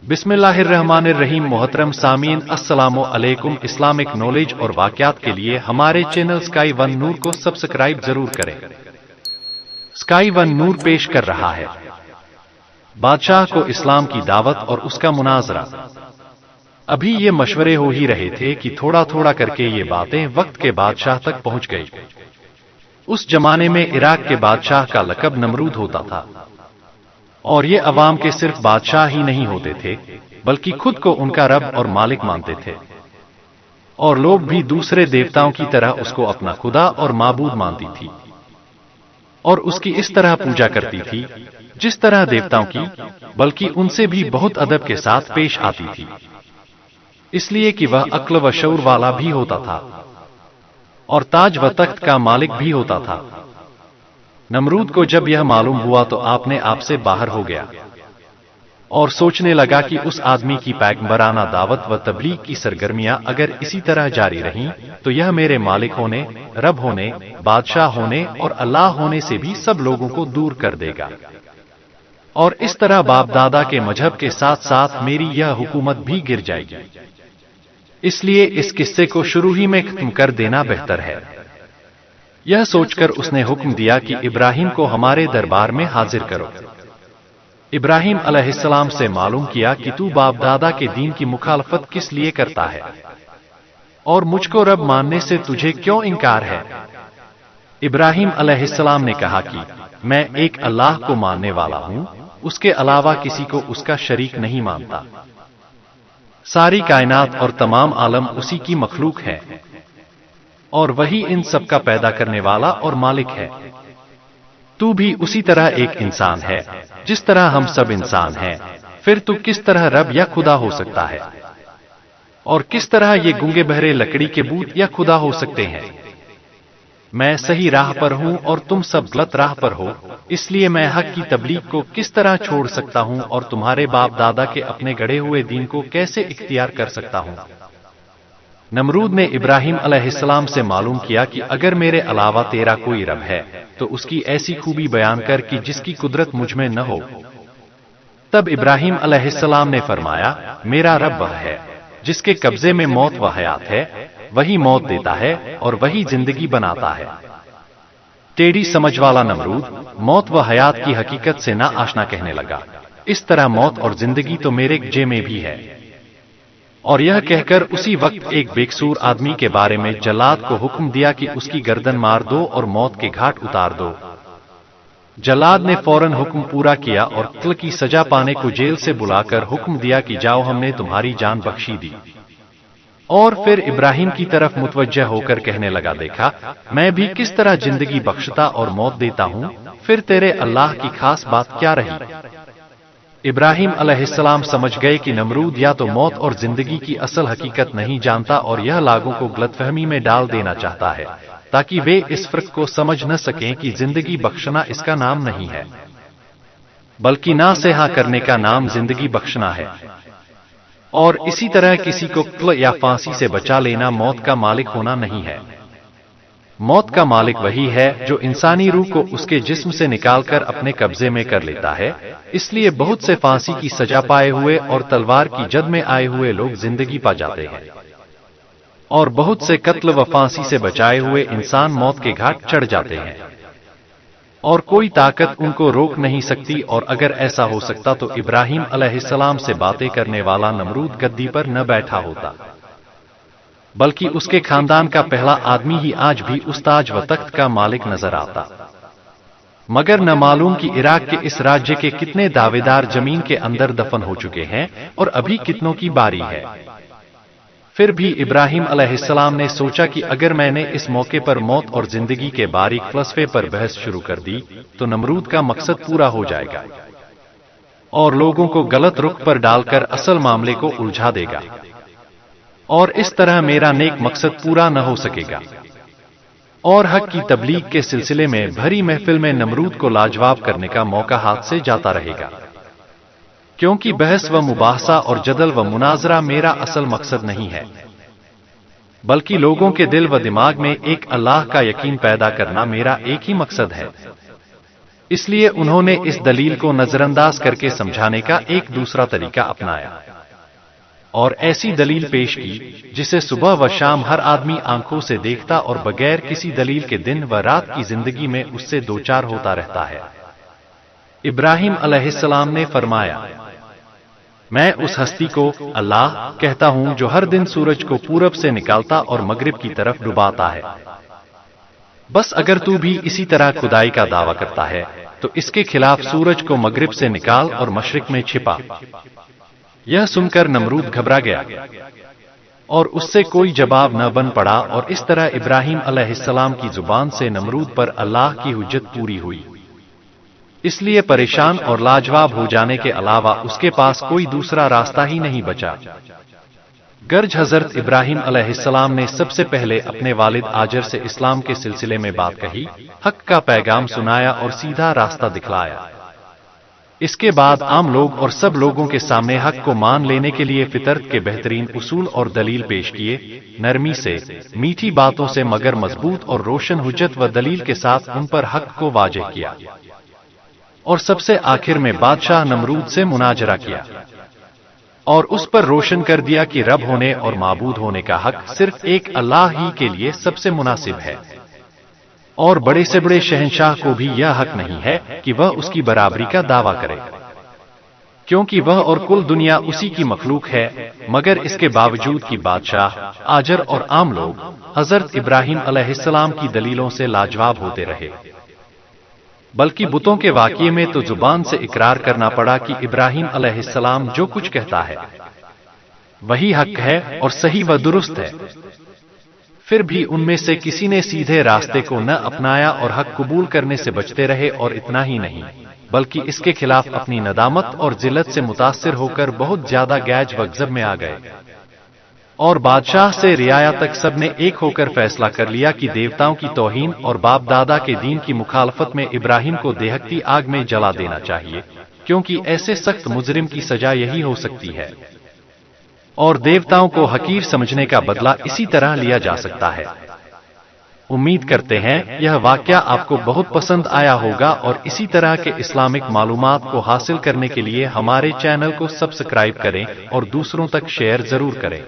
बिस्मिल्लाहिर्रहमानिर्रहीम। मोहतरम सामीन, अस्सलाम वालेकुम। इस्लामिक नॉलेज और वाक़यात के लिए हमारे चैनल स्काई वन नूर को सब्सक्राइब जरूर करें। स्काई वन नूर पेश कर रहा है बादशाह को इस्लाम की दावत और उसका मुनाजरा। अभी ये मशवरे हो ही रहे थे कि थोड़ा थोड़ा करके ये बातें वक्त के बादशाह तक पहुंच गई। उस जमाने में इराक के बादशाह का लक़ब नमरूद होता था, और ये अवाम के सिर्फ बादशाह ही नहीं होते थे, बल्कि खुद को उनका रब और मालिक मानते थे, और लोग भी दूसरे देवताओं की तरह उसको अपना खुदा और माबूद मानती थी, और उसकी इस तरह पूजा करती थी जिस तरह देवताओं की, बल्कि उनसे भी बहुत अदब के साथ पेश आती थी, इसलिए कि वह अक्ल व शऊर वाला भी होता था और ताज व तख्त का मालिक भी होता था। नमरूद को जब यह मालूम हुआ तो आपने आप से बाहर हो गया और सोचने लगा कि उस आदमी की पैगंबराना दावत व तबलीग की सरगर्मियां अगर इसी तरह जारी रहीं तो यह मेरे मालिक होने, रब होने, बादशाह होने और अल्लाह होने से भी सब लोगों को दूर कर देगा, और इस तरह बाप दादा के मजहब के साथ साथ मेरी यह हुकूमत भी गिर जाएगी। इसलिए इस किस्से को शुरू ही में खत्म कर देना बेहतर है। यह सोचकर उसने हुक्म दिया कि इब्राहिम को हमारे दरबार में हाजिर करो। इब्राहिम अलैहिस्सलाम से मालूम किया कि तू बाप दादा के दीन की मुखालफत किस लिए करता है और मुझको रब मानने से तुझे क्यों इनकार है। इब्राहिम अलैहिस्सलाम ने कहा कि मैं एक अल्लाह को मानने वाला हूं, उसके अलावा किसी को उसका शरीक नहीं मानता। सारी कायनात और तमाम आलम उसी की मखलूक है, और वही इन सब का पैदा करने वाला और मालिक है। तू भी उसी तरह एक इंसान है जिस तरह हम सब इंसान हैं। फिर तू किस तरह रब या खुदा हो सकता है, और किस तरह ये गूंगे बहरे लकड़ी के बूत या खुदा हो सकते हैं। मैं सही राह पर हूं और तुम सब गलत राह पर हो, इसलिए मैं हक की तबलीग को किस तरह छोड़ सकता हूं और तुम्हारे बाप दादा के अपने गढ़े हुए दीन को कैसे इख्तियार कर सकता हूं। नमरूद ने इब्राहिम अलैहिस्सलाम से मालूम किया कि अगर मेरे अलावा तेरा कोई रब है तो उसकी ऐसी खूबी बयान कर कि जिसकी कुदरत मुझ में न हो। तब इब्राहिम अलैहिस्सलाम ने फरमाया, मेरा रब वह है जिसके कब्जे में मौत व हयात है, वही मौत देता है और वही जिंदगी बनाता है। टेढ़ी समझ वाला नमरूद मौत व हयात की हकीकत से ना आशना कहने लगा। इस तरह मौत और जिंदगी तो मेरे कब्जे में भी है। और यह कहकर उसी वक्त एक बेकसूर आदमी के बारे में जल्लाद को हुक्म दिया कि उसकी गर्दन मार दो और मौत के घाट उतार दो। जल्लाद ने फौरन हुक्म पूरा किया और कत्ल की सजा पाने को जेल से बुलाकर हुक्म दिया कि जाओ, हमने तुम्हारी जान बख्शी दी। और फिर इब्राहिम की तरफ मुतवज्जह होकर कहने लगा, देखा मैं भी किस तरह जिंदगी बख्शता और मौत देता हूं, फिर तेरे अल्लाह की खास बात क्या रही। इब्राहिम अलैहिस्सलाम समझ गए कि नमरूद या तो मौत और जिंदगी की असल हकीकत नहीं जानता और यह लोगों को गलतफहमी में डाल देना चाहता है, ताकि वे इस फर्क को समझ न सकें कि जिंदगी बख्शना इसका नाम नहीं है, बल्कि नासेहा करने का नाम जिंदगी बख्शना है। और इसी तरह किसी को कत्ल या फांसी से बचा लेना मौत का मालिक होना नहीं है। मौत का मालिक वही है जो इंसानी रूह को उसके जिस्म से निकालकर अपने कब्जे में कर लेता है। इसलिए बहुत से फांसी की सजा पाए हुए और तलवार की जद में आए हुए लोग जिंदगी पा जाते हैं, और बहुत से कत्ल व फांसी से बचाए हुए इंसान मौत के घाट चढ़ जाते हैं, और कोई ताकत उनको रोक नहीं सकती। और अगर ऐसा हो सकता तो इब्राहिम अलैहिस्सलाम से बातें करने वाला नमरूद गद्दी पर न बैठा होता, बल्कि उसके खानदान का पहला आदमी ही आज भी उस ताज व तख्त का मालिक नजर आता। मगर न मालूम कि इराक के इस राज्य के कितने दावेदार जमीन के अंदर दफन हो चुके हैं और अभी कितनों की बारी है। फिर भी इब्राहिम अलैहिस्सलाम ने सोचा कि अगर मैंने इस मौके पर मौत और जिंदगी के बारीक फलसफे पर बहस शुरू कर दी तो नमरूद का मकसद पूरा हो जाएगा और लोगों को गलत रुख पर डालकर असल मामले को उलझा देगा, और इस तरह मेरा नेक मकसद पूरा न हो सकेगा। और हक की तबलीग के सिलसिले में भरी महफिल में नमरूद को लाजवाब करने का मौका हाथ से जाता रहेगा, क्योंकि बहस व मुबाहसा और जदल व मुनाजरा मेरा असल मकसद नहीं है, बल्कि लोगों के दिल व दिमाग में एक अल्लाह का यकीन पैदा करना मेरा एक ही मकसद है। اس لیے انہوں نے اس دلیل کو نظر انداز کر کے سمجھانے کا ایک دوسرا طریقہ اپنایا اور ایسی دلیل پیش کی جسے صبح و شام ہر آدمی آنکھوں سے دیکھتا اور بغیر کسی دلیل کے دن و رات کی زندگی میں اس سے دوچار ہوتا رہتا ہے۔ ابراہیم علیہ السلام نے فرمایا، میں اس ہستی کو اللہ کہتا ہوں جو ہر دن سورج کو پورب سے نکالتا اور مغرب کی طرف ڈباتا ہے۔ بس اگر تو بھی اسی طرح خدائی کا دعویٰ کرتا ہے تو اس کے خلاف سورج کو مغرب سے نکال اور مشرق میں چھپا۔ یہ سن کر نمرود گھبرا گیا اور اس سے کوئی جواب نہ بن پڑا، اور اس طرح ابراہیم علیہ السلام کی زبان سے نمرود پر اللہ کی حجت پوری ہوئی۔ اس لیے پریشان اور لاجواب ہو جانے کے علاوہ اس کے پاس کوئی دوسرا راستہ ہی نہیں بچا۔ گرج حضرت ابراہیم علیہ السلام نے سب سے پہلے اپنے والد آجر سے اسلام کے سلسلے میں بات کہی، حق کا پیغام سنایا اور سیدھا راستہ دکھلایا۔ اس کے بعد عام لوگ اور سب لوگوں کے سامنے حق کو مان لینے کے لیے فطرت کے بہترین اصول اور دلیل پیش کیے، نرمی سے، میٹھی باتوں سے، مگر مضبوط اور روشن حجت و دلیل کے ساتھ ان پر حق کو واضح کیا، اور سب سے آخر میں بادشاہ نمرود سے مناظرہ کیا اور اس پر روشن کر دیا کہ رب ہونے اور معبود ہونے کا حق صرف ایک اللہ ہی کے لیے سب سے مناسب ہے، اور بڑے سے بڑے شہنشاہ کو بھی یہ حق نہیں ہے کہ وہ اس کی برابری کا دعویٰ کرے، کیونکہ وہ اور کل دنیا اسی کی مخلوق ہے۔ مگر اس کے باوجود کہ بادشاہ، آجر اور عام لوگ حضرت ابراہیم علیہ السلام کی دلیلوں سے لاجواب ہوتے رہے، بلکہ بتوں کے واقعے میں تو زبان سے اقرار کرنا پڑا کہ ابراہیم علیہ السلام جو کچھ کہتا ہے وہی حق ہے اور صحیح و درست ہے۔ پھر بھی ان میں سے کسی نے سیدھے راستے کو نہ اپنایا اور حق قبول کرنے سے بچتے رہے، اور اتنا ہی نہیں بلکہ اس کے خلاف اپنی ندامت اور ذلت سے متاثر ہو کر بہت زیادہ گیج و غضب میں آ گئے، اور بادشاہ سے رعایا تک سب نے ایک ہو کر فیصلہ کر لیا کہ دیوتاؤں کی توہین اور باپ دادا کے دین کی مخالفت میں ابراہیم کو دہکتی آگ میں جلا دینا چاہیے، کیونکہ ایسے سخت مجرم کی سزا یہی ہو سکتی ہے، اور دیوتاؤں کو حقیر سمجھنے کا بدلہ اسی طرح لیا جا سکتا ہے۔ امید کرتے ہیں یہ واقعہ آپ کو بہت پسند آیا ہوگا، اور اسی طرح کے اسلامک معلومات کو حاصل کرنے کے لیے ہمارے چینل کو سبسکرائب کریں اور دوسروں تک شیئر ضرور کریں۔